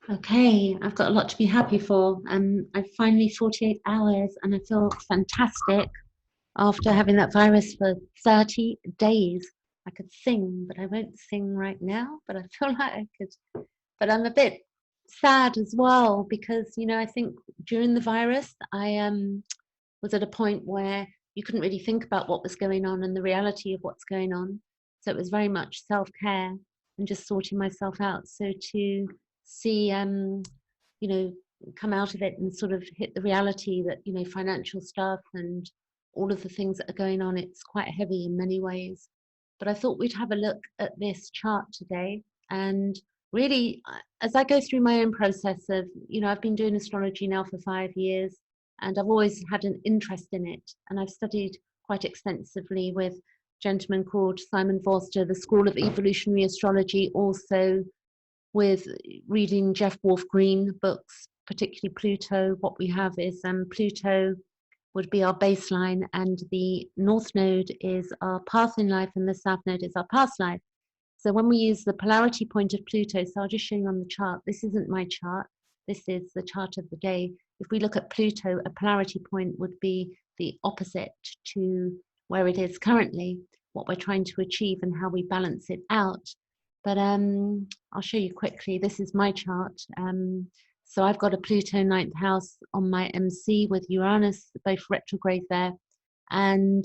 Okay, I've got a lot to be happy for. I've finally 48 hours and I feel fantastic after having that virus for 30 days. I could sing, but I won't sing right now, but I feel like I could. But I'm a bit sad as well because, I think during the virus, I was at a point where you couldn't really think about what was going on and the reality of what's going on. So it was very much self-care and just sorting myself out. So to see, you know, come out of it and sort of hit the reality that, financial stuff and all of the things that are going on, it's quite heavy in many ways. But I thought we'd have a look at this chart today. And really, as I go through my own process of, I've been doing astrology now for 5 years, and I've always had an interest in it. And I've studied quite extensively with a gentleman called Simon Forster, the School of Evolutionary Astrology, also with reading Jeff Wolf Green books, particularly Pluto. What we have is Pluto would be our baseline, and the North Node is our path in life, and the South Node is our past life. So when we use the polarity point of Pluto, so I'll just show you on the chart, this isn't my chart, this is the chart of the day. If we look at Pluto, a polarity point would be the opposite to where it is currently, what we're trying to achieve and how we balance it out. But I'll show you quickly. This is my chart. So I've got a Pluto ninth house on my MC with Uranus, both retrograde there. And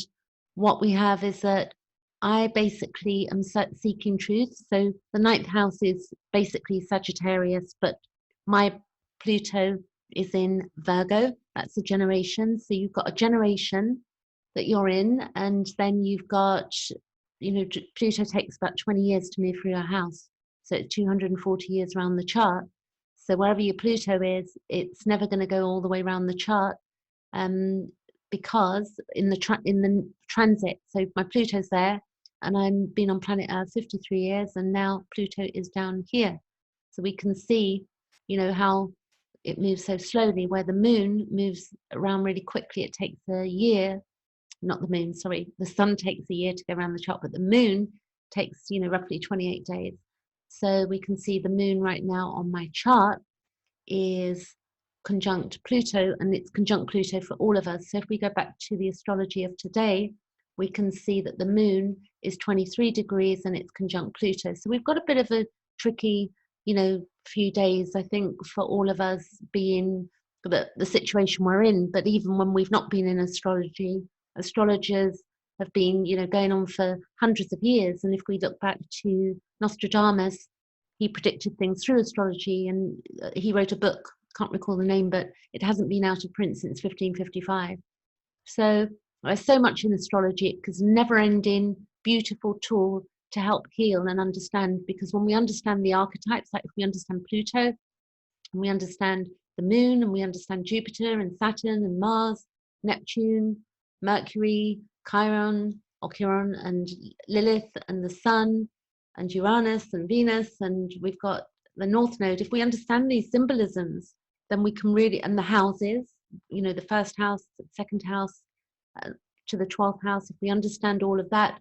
what we have is that I basically am seeking truth. So the ninth house is basically Sagittarius, but my Pluto is in Virgo. That's a generation. So you've got a generation that you're in, and then you've got, Pluto takes about 20 years to move through your house. So it's 240 years around the chart. So wherever your Pluto is, it's never going to go all the way around the chart, because in the transit, so my Pluto's there, and I've been on planet Earth 53 years, and now Pluto is down here. So we can see, how it moves so slowly, where the moon moves around really quickly. It takes a year, not the moon, sorry, the sun takes a year to go around the chart, but the moon takes, roughly 28 days. So we can see the moon right now on my chart is conjunct Pluto, and it's conjunct Pluto for all of us. So if we go back to the astrology of today, we can see that the moon is 23 degrees and it's conjunct Pluto. So we've got a bit of a tricky, few days, I think, for all of us being the situation we're in. But even when we've not been in astrology, astrologers have been, going on for hundreds of years. And if we look back to Nostradamus, he predicted things through astrology, and he wrote a book, can't recall the name, but it hasn't been out of print since 1555. So there's so much in astrology. It's a never-ending, beautiful tool to help heal and understand, because when we understand the archetypes, like if we understand Pluto, and we understand the moon, and we understand Jupiter and Saturn and Mars, Neptune, Mercury, Chiron, and Lilith, and the sun, and Uranus and Venus, and we've got the North Node. If we understand these symbolisms, then we can really, and the houses, the first house, the second house, to the 12th house, if we understand all of that,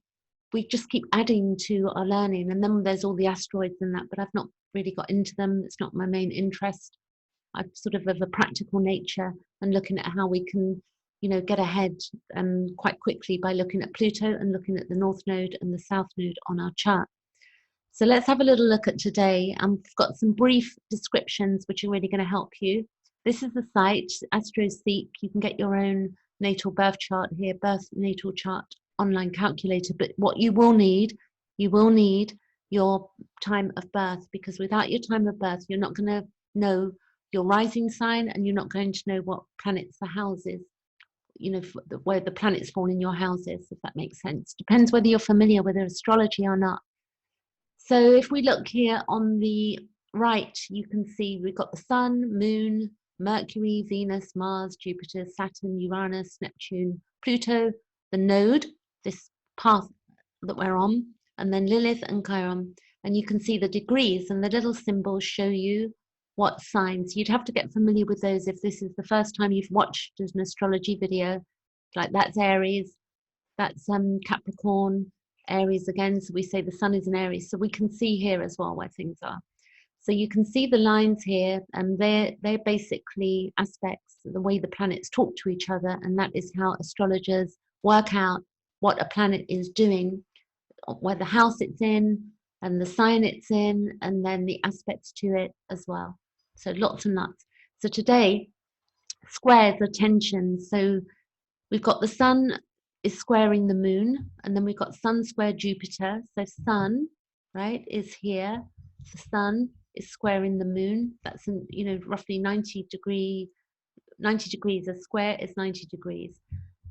we just keep adding to our learning. And then there's all the asteroids and that, but I've not really got into them. It's not my main interest. I'm sort of a practical nature and looking at how we can, get ahead quite quickly by looking at Pluto and looking at the North Node and the South Node on our chart. So let's have a little look at today. I've got some brief descriptions which are really going to help you. This is the site, AstroSeek. You can get your own natal birth chart here, birth natal chart online calculator. But what you will need your time of birth, because without your time of birth, you're not going to know your rising sign, and you're not going to know what planets are houses, where the planets fall in your houses, if that makes sense. Depends whether you're familiar with astrology or not. So if we look here on the right, you can see we've got the sun, moon, Mercury, Venus, Mars, Jupiter, Saturn, Uranus, Neptune, Pluto, the node, this path that we're on, and then Lilith and Chiron. And you can see the degrees, and the little symbols show you what signs. You'd have to get familiar with those if this is the first time you've watched an astrology video. Like that's Aries, that's Capricorn, Aries again. So we say the sun is in Aries. So we can see here as well where things are. So you can see the lines here, and they're basically aspects, the way the planets talk to each other, and that is how astrologers work out what a planet is doing, where the house it's in, and the sign it's in, and then the aspects to it as well. So lots and lots. So today, squares are tensions. So we've got the sun is squaring the moon, and then we've got sun square Jupiter. So sun, right, is here. The sun is squaring the moon. That's, roughly 90 degrees. A square is 90 degrees.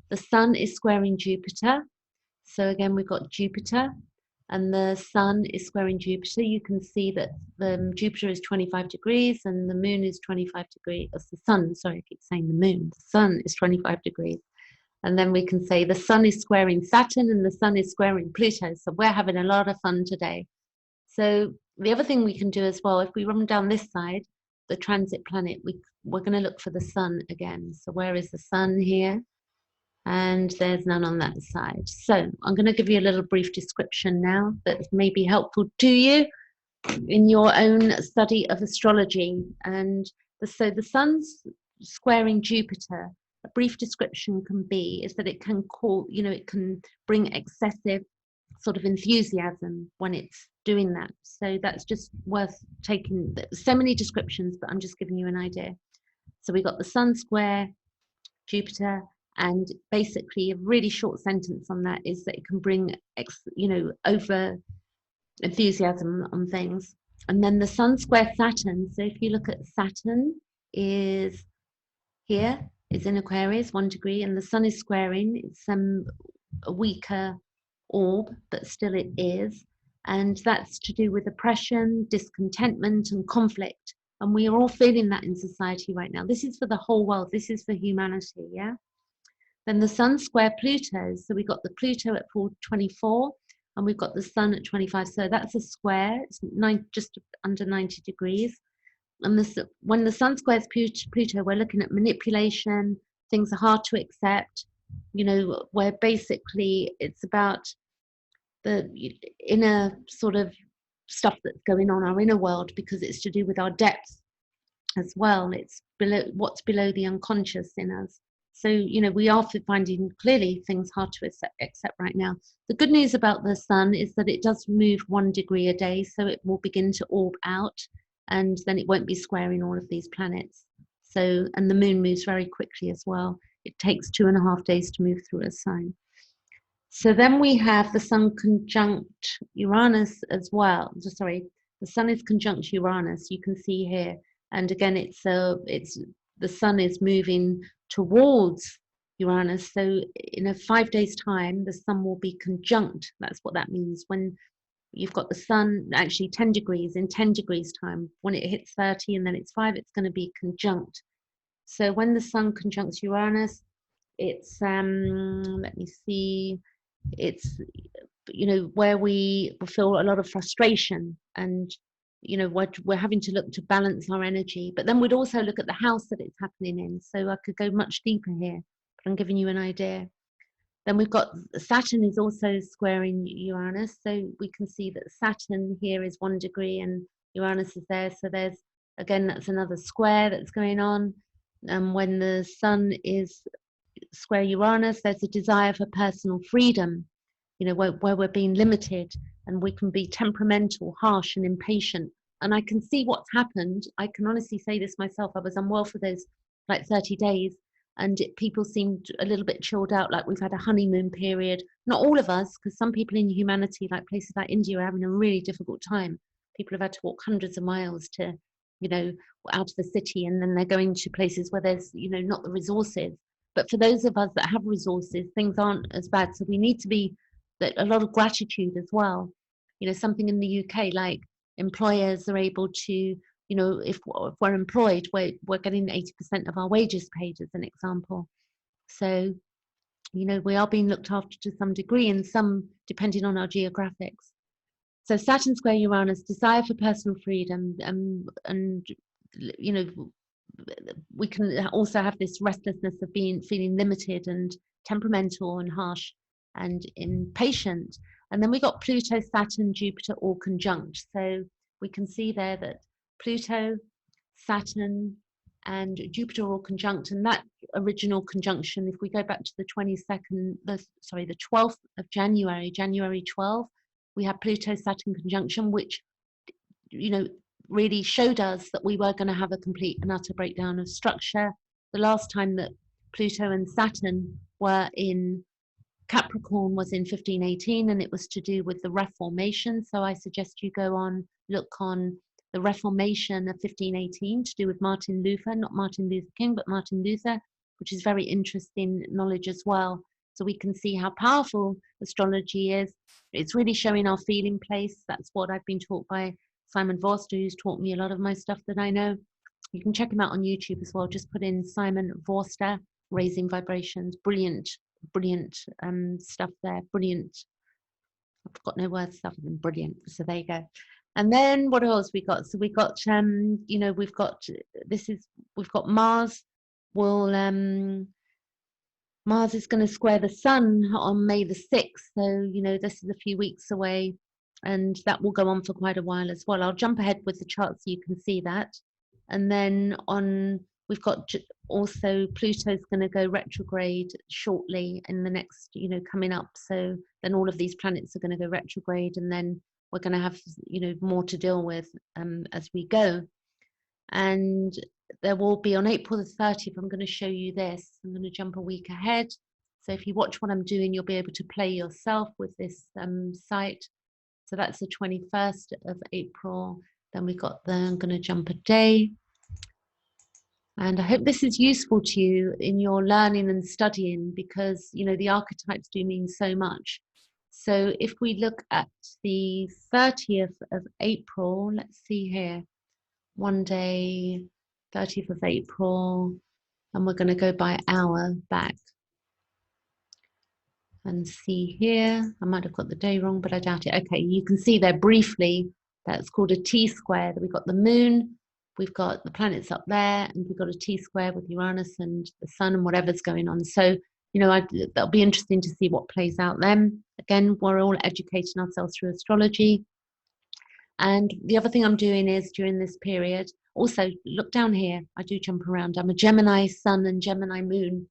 The sun is squaring Jupiter. So again, we've got Jupiter, and the sun is squaring Jupiter. You can see that the Jupiter is 25 degrees and the moon is 25 degrees. The sun, sorry, I keep saying the moon. The sun is 25 degrees. And then we can say the sun is squaring Saturn and the sun is squaring Pluto. So we're having a lot of fun today. So the other thing we can do as well, if we run down this side, the transit planet, we're going to look for the sun again. So where is the sun here? And there's none on that side. So I'm going to give you a little brief description now that may be helpful to you in your own study of astrology. And so the sun's squaring Jupiter. A brief description can be is that it can it can bring excessive sort of enthusiasm when it's doing that. So that's just worth taking. So many descriptions, but I'm just giving you an idea. So we got the sun square Jupiter, and basically a really short sentence on that is that it can bring over enthusiasm on things. And then the sun square Saturn. So if you look at Saturn is here, is in Aquarius, 1 degree, and the sun is squaring. It's a weaker orb, but still it is. And that's to do with oppression, discontentment, and conflict. And we are all feeling that in society right now. This is for the whole world. This is for humanity, yeah? Then the sun square Pluto. So we got the Pluto at 424, and we've got the sun at 25. So that's a square. It's just under 90 degrees. And when the sun squares Pluto, we're looking at manipulation. Things are hard to accept. Where basically it's about the inner sort of stuff that's going on, our inner world, because it's to do with our depth as well. It's what's below the unconscious in us. So, we are finding clearly things hard to accept right now. The good news about the sun is that it does move 1 degree a day, so it will begin to orb out, and then it won't be squaring all of these planets. So, and the moon moves very quickly as well. It takes 2.5 days to move through a sign. So then we have the sun conjunct Uranus as well. The sun is conjunct Uranus. You can see here, and again, it's the sun is moving towards Uranus. So in a 5 days' time, the sun will be conjunct. That's what that means. When you've got the sun actually 10 degrees, in 10 degrees time, when it hits 30 and then it's 5, it's going to be conjunct. So when the sun conjuncts Uranus, it's let me see, it's where we feel a lot of frustration, and we're having to look to balance our energy. But then we'd also look at the house that it's happening in. So I could go much deeper here, but I'm giving you an idea. Then we've got Saturn is also squaring Uranus. So we can see that Saturn here is 1 degree and Uranus is there. So there's, again, that's another square that's going on. And when the sun is square Uranus, there's a desire for personal freedom, where we're being limited, and we can be temperamental, harsh, and impatient. And I can see what's happened. I can honestly say this myself. I was unwell for those 30 days, and people seemed a little bit chilled out, like we've had a honeymoon period. Not all of us, because some people in humanity, like places like India, are having a really difficult time. People have had to walk hundreds of miles to, out of the city, and then they're going to places where there's, not the resources. But for those of us that have resources, things aren't as bad. So we need to be a lot of gratitude as well. Something in the UK, like employers are able to, if we're employed, we're getting 80% of our wages paid, as an example. So, we are being looked after to some degree, and some depending on our geographics. So Saturn square Uranus, desire for personal freedom, and we can also have this restlessness of feeling limited and temperamental and harsh and impatient. And then we got Pluto, Saturn, Jupiter all conjunct. So we can see there that Pluto, Saturn, and Jupiter all conjunct. And that original conjunction, if we go back to the 12th of January, January 12th, we had Pluto Saturn conjunction, which, you know, really showed us that we were going to have a complete and utter breakdown of structure. The last time that Pluto and Saturn were in Capricorn was in 1518, and it was to do with the Reformation. So I suggest you go on, look on the Reformation of 1518 to do with Martin Luther, not Martin Luther King, but Martin Luther, which is very interesting knowledge as well. So we can see how powerful astrology is. It's really showing our feeling place. That's what I've been taught by Simon Vorster, who's taught me a lot of my stuff that I know. You can check him out on YouTube as well. Just put in Simon Vorster, Raising Vibrations. Brilliant stuff there. Brilliant. I've got no words other than brilliant. So there you go. And then what else we got? So we got you know, we've got Mars. Mars is going to square the Sun on May the 6th. So, you know, this is a few weeks away, and that will go on for quite a while as well. I'll jump ahead with the chart so you can see that. And then we've got also Pluto's going to go retrograde shortly in the next, you know, coming up. So then all of these planets are going to go retrograde, and then we're going to have, you know, more to deal with as we go. And there will be on April the 30th, I'm going to show you this. I'm going to jump a week ahead. So if you watch what I'm doing, you'll be able to play yourself with this site. So that's the 21st of April. Then we got I'm going to jump a day. And I hope this is useful to you in your learning and studying, because, you know, the archetypes do mean so much. So if we look at the 30th of April, let's see here, one day, 30th of April, and we're going to go by hour back and see here. I might have got the day wrong, but I doubt it. Okay, you can see there briefly, that's called a T-square. We've got the moon, we've got the planets up there, and we've got a T-square with Uranus and the sun and whatever's going on. So, you know, that'll be interesting to see what plays out then. Again, we're all educating ourselves through astrology. And the other thing I'm doing is during this period, also look down here, I do jump around. I'm a Gemini sun and Gemini moon.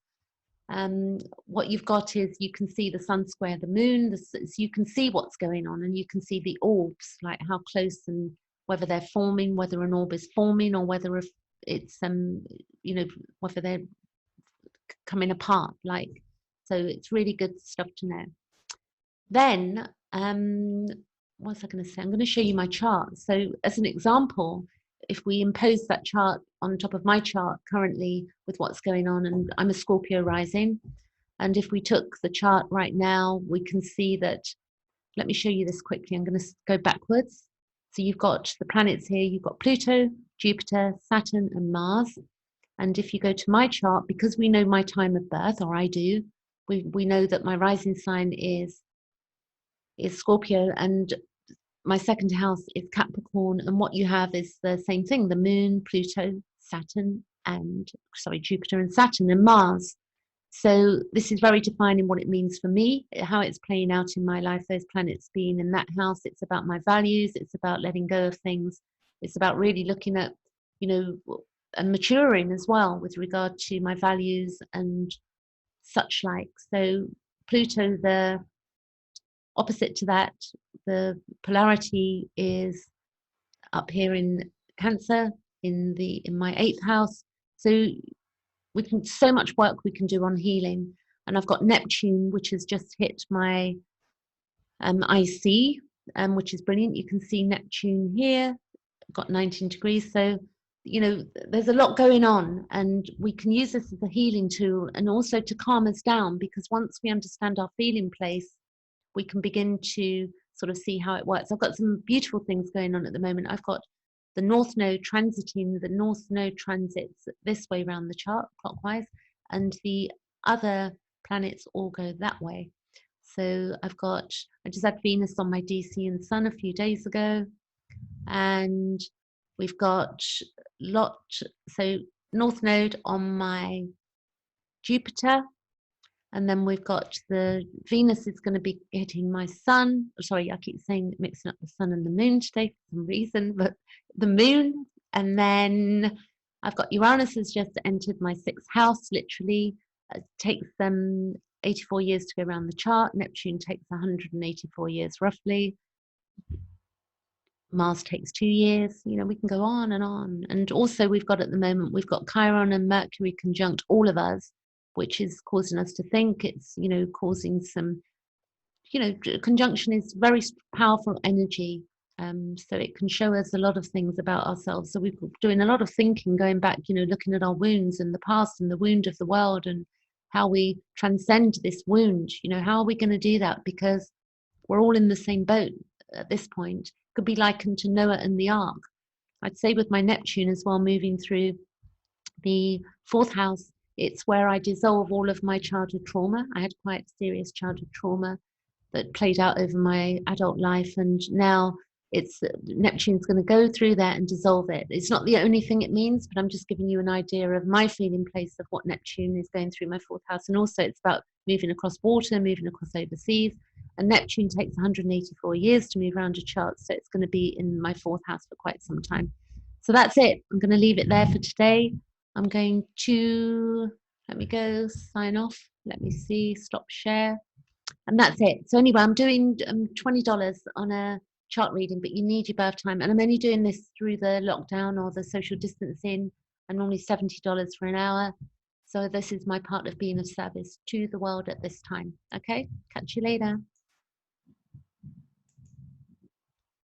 What you've got is you can see the sun square the moon, so you can see what's going on, and you can see the orbs, like how close and whether they're forming, whether an orb is forming, or whether if it's you know, whether they're coming apart. Like, so it's really good stuff to know. Then what was I going to say? I'm going to show you my chart. So as an example, if we impose that chart on top of my chart currently with what's going on, and I'm a Scorpio rising, and if we took the chart right now, we can see that, let me show you this quickly. I'm going to go backwards. So you've got the planets here, you've got Pluto, Jupiter, Saturn, and Mars. And if you go to my chart, because we know my time of birth, or I do, we know that my rising sign is Scorpio, and my second house is Capricorn, and what you have is the same thing, the moon, Pluto, Saturn, and Jupiter and Saturn and Mars. So this is very defining what it means for me, how it's playing out in my life, those planets being in that house. It's about my values, it's about letting go of things, it's about really looking at, you know, and maturing as well with regard to my values and such like. So Pluto, the opposite to that, the polarity is up here in Cancer, in my 8th house. So we can, so much work we can do on healing. And I've got Neptune, which has just hit my IC, which is brilliant. You can see Neptune here. I've got 19 degrees. So, you know, there's a lot going on, and we can use this as a healing tool, and also to calm us down, because once we understand our feeling place, we can begin to sort of see how it works. I've got some beautiful things going on at the moment. I've got the North Node transiting, the North Node transits this way around the chart, clockwise, and the other planets all go that way. So I just had Venus on my DC and Sun a few days ago, and we've got so North Node on my Jupiter, and then we've got the Venus is going to be hitting my Sun. Sorry, I keep saying mixing up the Sun and the Moon today for some reason, but the Moon And then I've got Uranus has just entered my 6th house, literally. It takes them 84 years to go around the chart. Neptune takes 184 years roughly. Mars takes 2 years. You know, we can go on and on. And also we've got at the moment, we've got Chiron and Mercury conjunct all of us, which is causing us to think. It's, you know, causing some, you know, conjunction is very powerful energy. So it can show us a lot of things about ourselves. So we're doing a lot of thinking, going back, you know, looking at our wounds in the past and the wound of the world and how we transcend this wound. You know, how are we going to do that? Because we're all in the same boat at this point. Could be likened to Noah and the ark. I'd say with my Neptune as well, moving through the 4th house, it's where I dissolve all of my childhood trauma. I had quite serious childhood trauma that played out over my adult life, and now it's Neptune's going to go through that and dissolve it. It's not the only thing it means, but I'm just giving you an idea of my feeling place of what Neptune is going through my 4th house. And also it's about moving across water, moving across overseas, and Neptune takes 184 years to move around a chart, so it's going to be in my 4th house for quite some time. So that's it. I'm going to leave it there for today. I'm going to, let me go sign off. Let me see, stop share. And that's it. So anyway, I'm doing $20 on a chart reading, but you need your birth time. And I'm only doing this through the lockdown or the social distancing. I'm only $70 for an hour. So this is my part of being of service to the world at this time. Okay, catch you later.